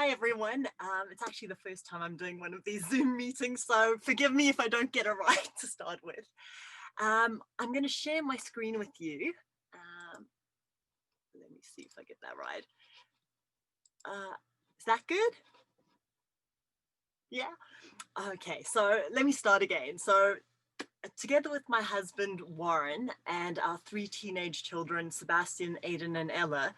Hi everyone. It's actually the first time I'm doing one of these Zoom meetings, so forgive me if I don't get it right to start with. I'm going to share my screen with you. Let me see if I get that right. Is that good? Yeah. Okay, so let me start again. So together with my husband, Warren, and our 3 teenage children, Sebastian, Aiden, and Ella,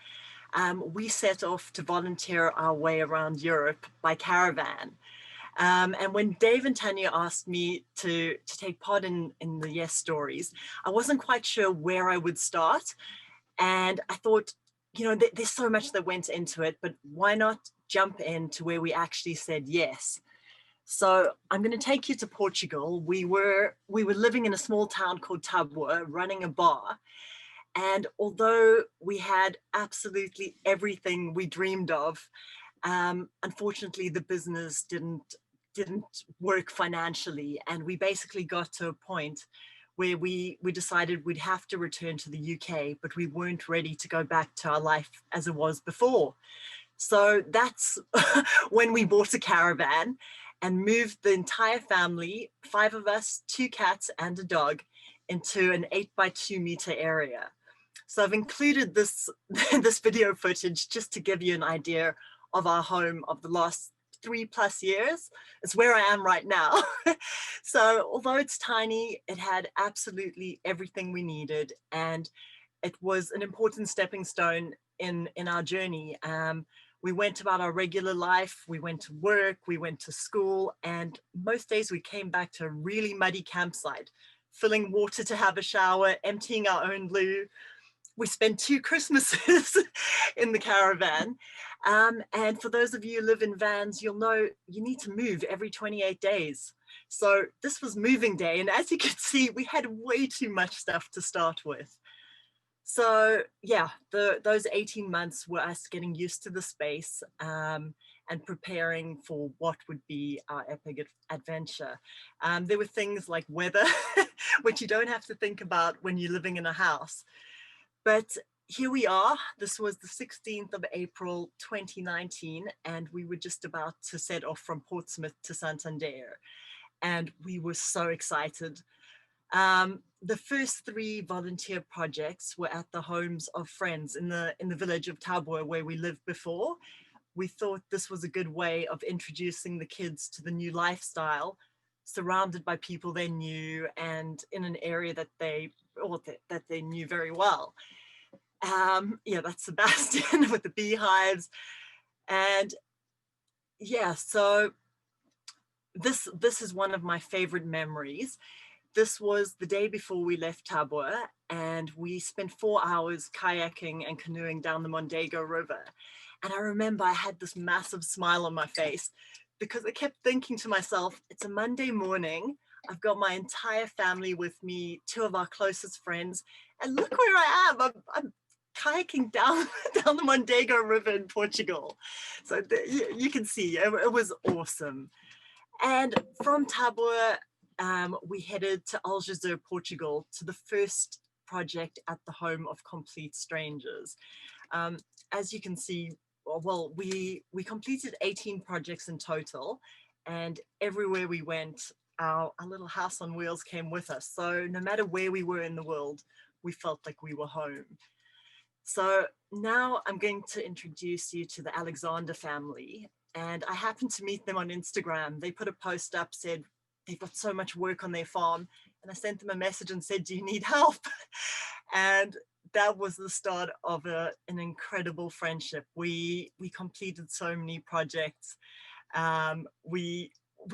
we set off to volunteer our way around Europe by caravan. And when Dave and Tanya asked me to take part in the Yes Stories, I wasn't quite sure where I would start. And I thought, you know, there's so much that went into it, but why not jump into where we actually said yes? So I'm going to take you to Portugal. We were living in a small town called Tabua, running a bar. And although we had absolutely everything we dreamed of, unfortunately the business didn't work financially, and we basically got to a point where we decided we'd have to return to the UK, but we weren't ready to go back to our life as it was before. So that's when we bought a caravan and moved the entire family, 5 of us, 2 cats and a dog, into an 8x2 meter area. So I've included this video footage just to give you an idea of our home of the last 3+ years. It's where I am right now. So although it's tiny, it had absolutely everything we needed, and it was an important stepping stone in our journey. We went about our regular life, we went to work, we went to school, and most days we came back to a really muddy campsite, filling water to have a shower, emptying our own loo. We spent 2 Christmases in the caravan. And for those of you who live in vans, you'll know you need to move every 28 days. So this was moving day. And as you can see, we had way too much stuff to start with. So yeah, those 18 months were us getting used to the space and preparing for what would be our epic adventure. There were things like weather, which you don't have to think about when you're living in a house. But here we are. This was the 16th of April, 2019, and we were just about to set off from Portsmouth to Santander. And we were so excited. The first 3 volunteer projects were at the homes of friends in the village of Tabua, where we lived before. We thought this was a good way of introducing the kids to the new lifestyle, surrounded by people they knew and in an area that they knew very well. Yeah, that's Sebastian with the beehives. And yeah, so this is one of my favorite memories. This was the day before we left Tabua, and we spent 4 hours kayaking and canoeing down the Mondego River. And I remember I had this massive smile on my face because I kept thinking to myself, it's a Monday morning, I've got my entire family with me, 2 of our closest friends, and look where I am. I'm kayaking down the Mondego River in Portugal. So you can see it was awesome. And from Tabua, we headed to Algesur, Portugal, to the first project at the home of complete strangers. As you can see, well, we completed 18 projects in total, and everywhere we went, our little house on wheels came with us. So no matter where we were in the world, we felt like we were home. So now I'm going to introduce you to the Alexander family. And I happened to meet them on Instagram. They put a post up, said they've got so much work on their farm. And I sent them a message and said, do you need help? And that was the start of an incredible friendship. We completed so many projects. We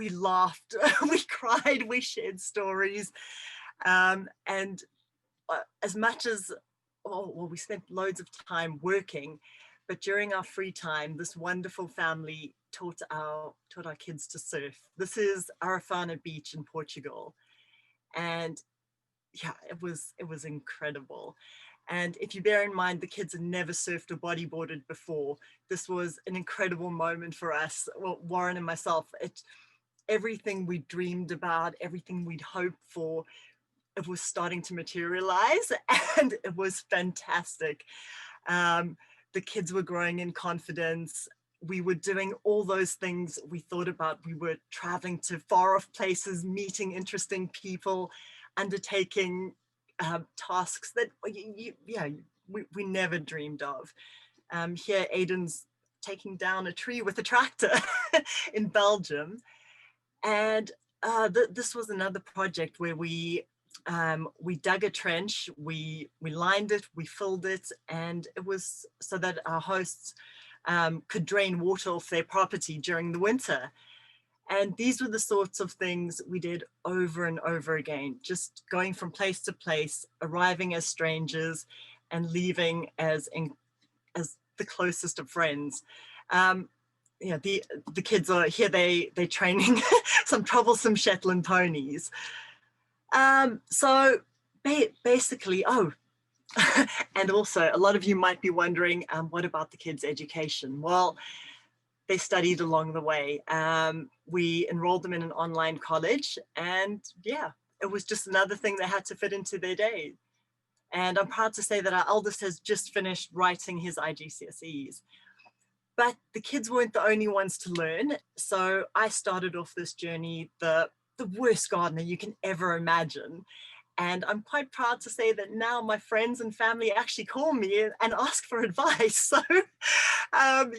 laughed, we cried, we shared stories. And as much as, well, we spent loads of time working, but during our free time, this wonderful family taught our kids to surf. This is Arafana Beach in Portugal. And yeah, it was incredible. And if you bear in mind, the kids had never surfed or bodyboarded before, this was an incredible moment for us, well, Warren and myself. Everything we dreamed about, everything we'd hoped for, it was starting to materialize, and it was fantastic. The kids were growing in confidence. we were doing all those things we thought about. We were traveling to far off places, meeting interesting people, undertaking tasks that we never dreamed of. Here, Aidan's taking down a tree with a tractor in Belgium. And this was another project where we dug a trench, we lined it, we filled it, and it was so that our hosts could drain water off their property during the winter. And these were the sorts of things we did over and over again, just going from place to place, arriving as strangers and leaving as the closest of friends. Yeah, the kids are here, they're training some troublesome Shetland ponies. So basically, and also a lot of you might be wondering, what about the kids' education? Well, they studied along the way. We enrolled them in an online college, and yeah, it was just another thing they had to fit into their day. And I'm proud to say that our eldest has just finished writing his IGCSEs. But the kids weren't the only ones to learn. So I started off this journey, the worst gardener you can ever imagine. And I'm quite proud to say that now my friends and family actually call me and ask for advice. So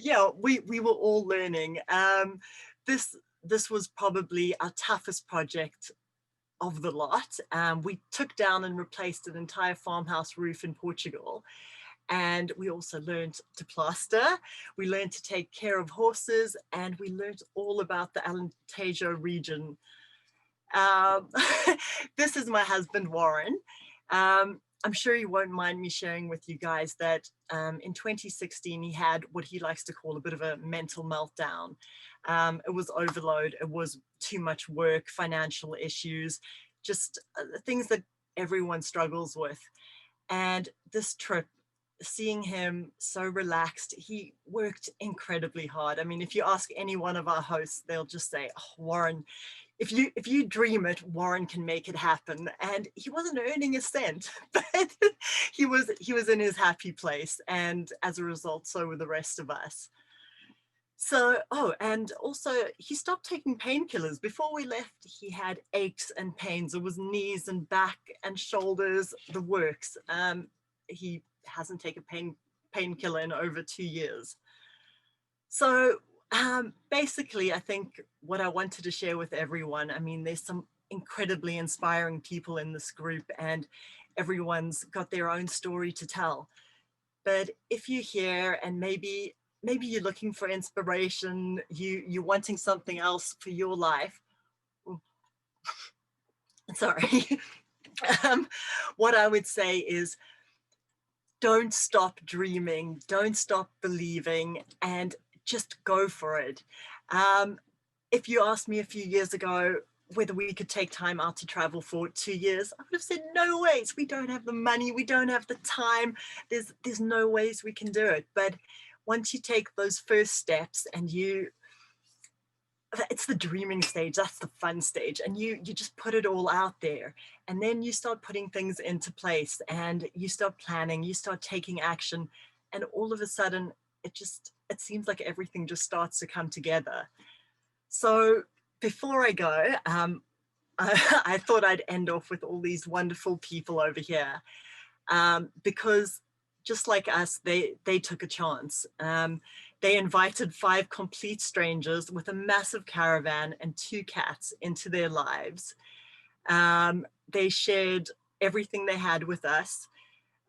yeah, we were all learning. This was probably our toughest project of the lot. We took down and replaced an entire farmhouse roof in Portugal. And we also learned to plaster. We learned to take care of horses, and we learned all about the Alentejo region. This is my husband, Warren. I'm sure he won't mind me sharing with you guys that in 2016, he had what he likes to call a bit of a mental meltdown. It was overload, it was too much work, financial issues, just things that everyone struggles with. And this trip, seeing him so relaxed, he worked incredibly hard. I mean, if you ask any one of our hosts, they'll just say, oh, Warren, if you dream it, Warren can make it happen. And he wasn't earning a cent, but he was in his happy place. And as a result, so were the rest of us. So, and also he stopped taking painkillers. Before we left, he had aches and pains. It was knees and back and shoulders, the works. He hasn't taken painkiller in over 2 years. So basically, I think what I wanted to share with everyone, I mean, there's some incredibly inspiring people in this group, and everyone's got their own story to tell. But if you're here and maybe you're looking for inspiration, you're wanting something else for your life, sorry, what I would say is, don't stop dreaming, don't stop believing, and just go for it. If you asked me a few years ago whether we could take time out to travel for 2 years, I would have said, no ways. We don't have the money, we don't have the time. There's no ways we can do it. But once you take those first steps and it's the dreaming stage, that's the fun stage, and you just put it all out there, and then you start putting things into place, and you start planning, you start taking action, and all of a sudden it seems like everything just starts to come together. So before I go, I thought I'd end off with all these wonderful people over here, because just like us, they took a chance. They invited 5 complete strangers with a massive caravan and 2 cats into their lives. They shared everything they had with us.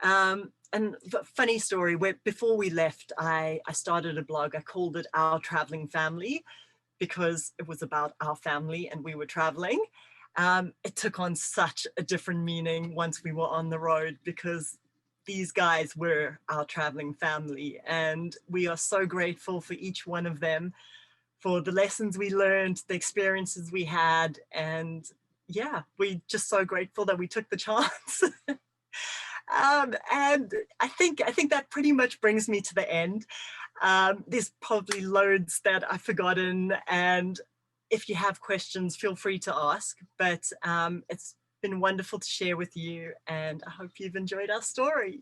And funny story, before we left, I started a blog. I called it Our Traveling Family, because it was about our family and we were traveling. It took on such a different meaning once we were on the road, because these guys were our traveling family, and we are so grateful for each one of them, for the lessons we learned, the experiences we had, and yeah, we're just so grateful that we took the chance. And I think that pretty much brings me to the end. There's probably loads that I've forgotten, and if you have questions, feel free to ask, but it's been wonderful to share with you, and I hope you've enjoyed our story.